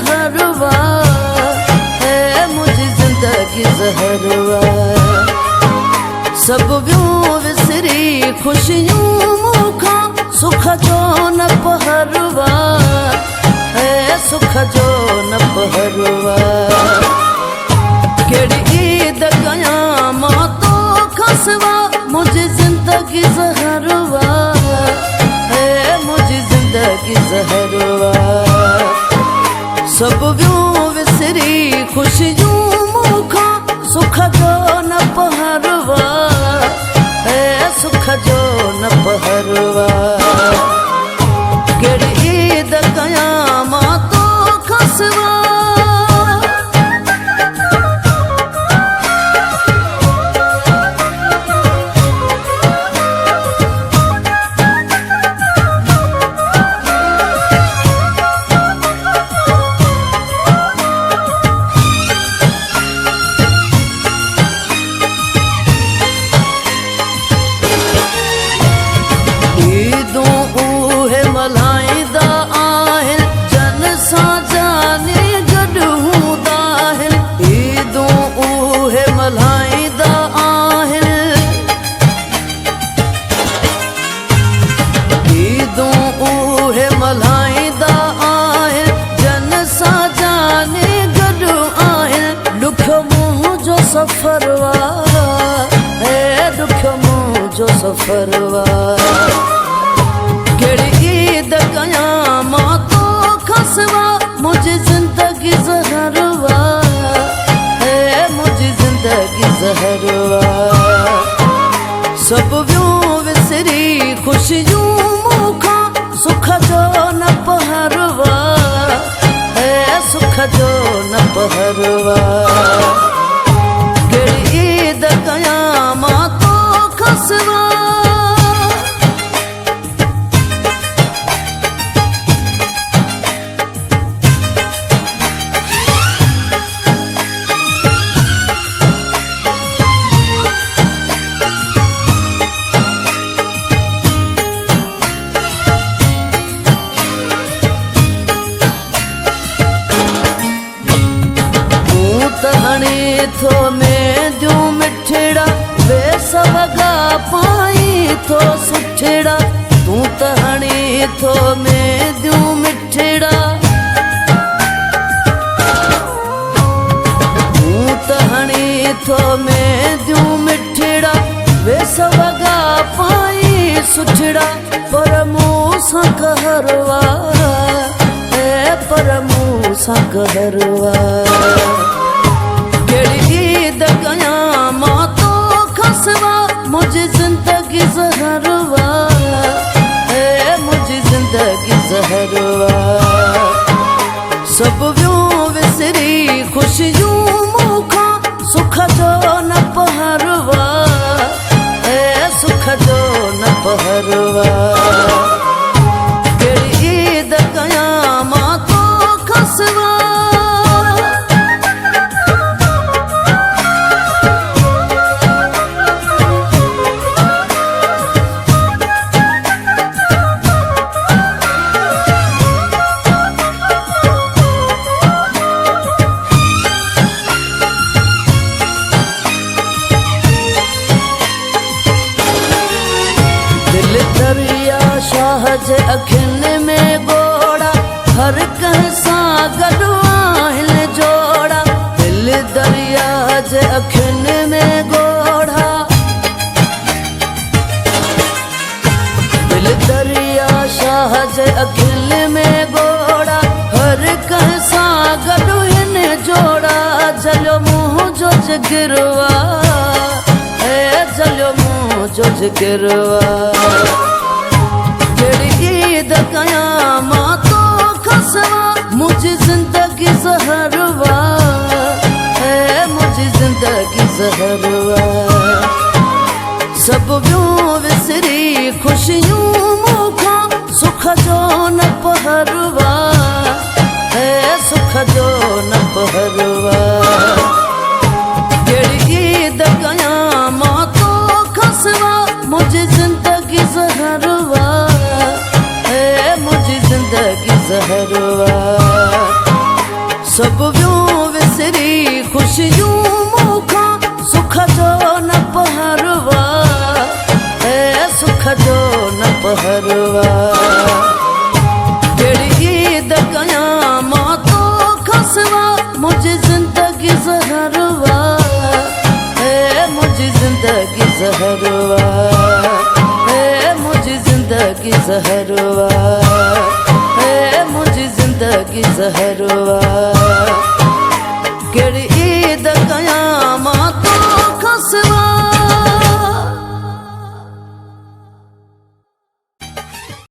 जहरवा है मुझी जिंदगी जहरवा सब वियूं विसरी खुशियूं मूंखां सुख जो न पहरवा है सुख जो न पहरवा केड़ी ईद कयां मां तो खसवा मुझी जिंदगी जहरवा है मुझी जिंदगी जहरवा सब वियूं विसरी खुशियूं मूंखां सुख जो न पहरवा है सुख जो न पहरवा केड़ी ईद कयां मां तो खसवा सफरवा है दुख मुझो सफरवा केड़ी ईद कयां मां तो खसवा मुझी जिंदगी जहरवा है मुझी जिंदगी जहरवा सब वियूं विसरी खुशियूं मूंखां सुख जो न पहरवा है सुख जो न पहरवा ईद कयां मां तो खसवा थो में दियूं मिठड़ा वे सवगा पाई थो सुठड़ा तूं त हणी थो में दियूं मिठड़ा तूं त हणी थो में दियूं मिठड़ा वे सवगा पाई सुठड़ा पर मूंसां कहरवा है पर मूंसां कहरवा ईद कयां मां तो खसवा मुझी जिंदगी जहरवा है मुझी जिंदगी जहरवा सब वियूं विसरी खुशियूं मूंखां सुख जो न पहरवा है सुख जो न पहरवा केड़ी ईद कयां मां तो खसवा दरिया शाह जे अखियुनि में गोड़ा हर कंहिं सां गॾु आहिनि जोड़ा दिल दरिया जे अखियुनि में गोड़ा दिल दरिया शाह जे अखियुनि में गोड़ा हर कंहिं सां गॾु हिन जोड़ा जलियो मुंहुं जो जिगरवा है जलियो मुंहुं जो जिगरवा ईद कयां मां तो खसवा मुझी जिंदगी जहरवा है मुझी जिंदगी जहरवा सब वियूं विसरी खुशियूं मूंखां सुख जो न पहरवा है सुख जो न पहरवा केड़ी ईद कयां मां तो खसवा मुझी जिंदगी जहरवा है मुझी जिंदगी जहरवा सब वियूं विसरी ख़ुशियूं मूंखां सुख जो न पहरवा सुख जो न पहरवा कहिड़ी ईद कयां मां तो खसवा मुंहिंजी ज़िंदगी ज़हरवा मुंहिंजी ज़िंदगी ज़हरवा मुंहिंजी ज़िंदगी ज़हरवा मुंहिंजी ज़िंदगी ज़हरवा